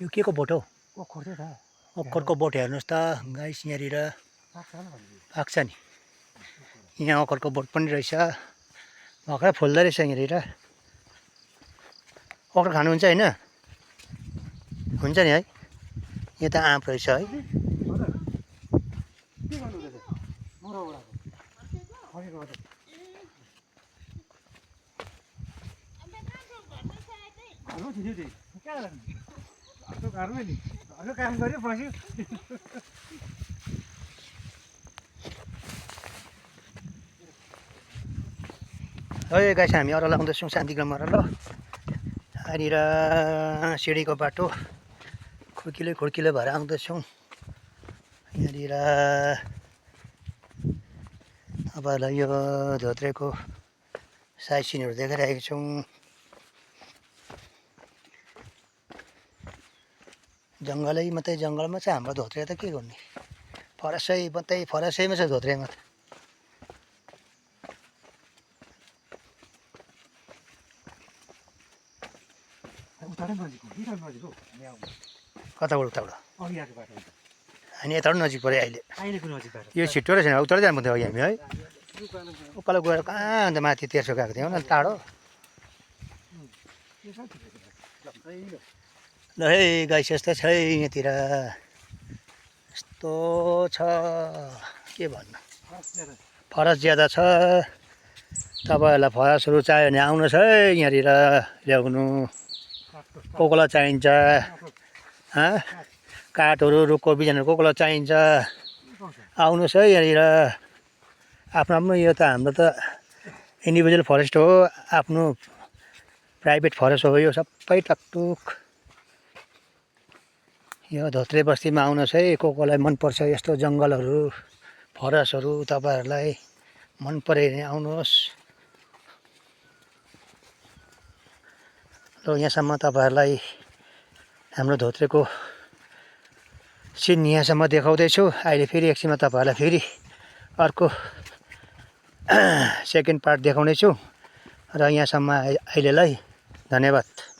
यो के को बोट हौ? ओखर चाहिँ त ओखरको बोट हेर्नुहोस् त गाइस, यहाँनिर पाक्छ होला भन्ने। पाक्छ नि। यहाँ ओखरको बोट पनि रहेछ, भर्खरै फुल्दै रहेछ यहाँनिर। ओखर खानुहुन्छ होइन? हुन्छ नि है। यो त आँप रहेछ है। हजुर के गर्नु हुँदैछ? मरौडाको फलेको हजुर। घरमा थियो त्यही कहाँ लाग्नु? घरको घरमै नि, घरको काम गऱ्यो बस्यो। है गाइस, हामी अरल आउँदैछौँ शान्तिग्राम अरल। यहाँनिर सिँढीको बाटो खुड्किलो भएर आउँदैछौँ। यहाँनिर तपाईँहरूलाई यो धोत्रेको साइड सिनहरू देखाइरहेको छौँ। जङ्गलै मात्रै, जङ्गलमा चाहिँ हाम्रो धोत्रे त के गर्ने, फरेस्टै मात्रै, फरेस्टैमा छ धोत्रेमा त। उतारै नजिक हो, बिराट नजिक हौ हामी आउनु। कताबाट उताबाट? अघि आएको बाटो हामी यताबाट नजिक पऱ्यो अहिले। अहिलेको नजिक बाटो। यो छिट्टो रहेछ, उतारै जानुपर्थ्यो अघि हामी है। उकालो गएर कहाँ अन्त माथि तेर्सो गएको थियौँ न, टाढो। ल है गाइस, यस्तो छ है यहाँतिर, यस्तो छ के भन्नु। फरस ज्यादा छ। तपाईँहरूलाई फरसहरू चाहियो भने आउनुहोस् है यहाँनिर ल्याउनु। कोकोला चाहिन्छ, काठहरू, रुखको बिजनहरू कोकोला चाहिन्छ, आउनुहोस् है यहाँनिर। आफ्नो आफ्नो, यो त हाम्रो त इन्डिभिजुअल फरेस्ट हो, आफ्नो प्राइभेट फरेस्ट हो यो सबै टकटुक। यो धोत्रे बस्तीमा आउनुहोस् है, कोकोलाई मनपर्छ यस्तो जङ्गलहरू, फरेस्टहरू तपाईँहरूलाई मन पऱ्यो भने आउनुहोस्। र यहाँसम्म तपाईँहरूलाई हाम्रो धोत्रेको सिन यहाँसम्म देखाउँदैछु। अहिले फेरि एकछिनमा तपाईँहरूलाई फेरि अर्को सेकेन्ड पार्ट देखाउनेछु। र यहाँसम्म अहिलेलाई धन्यवाद।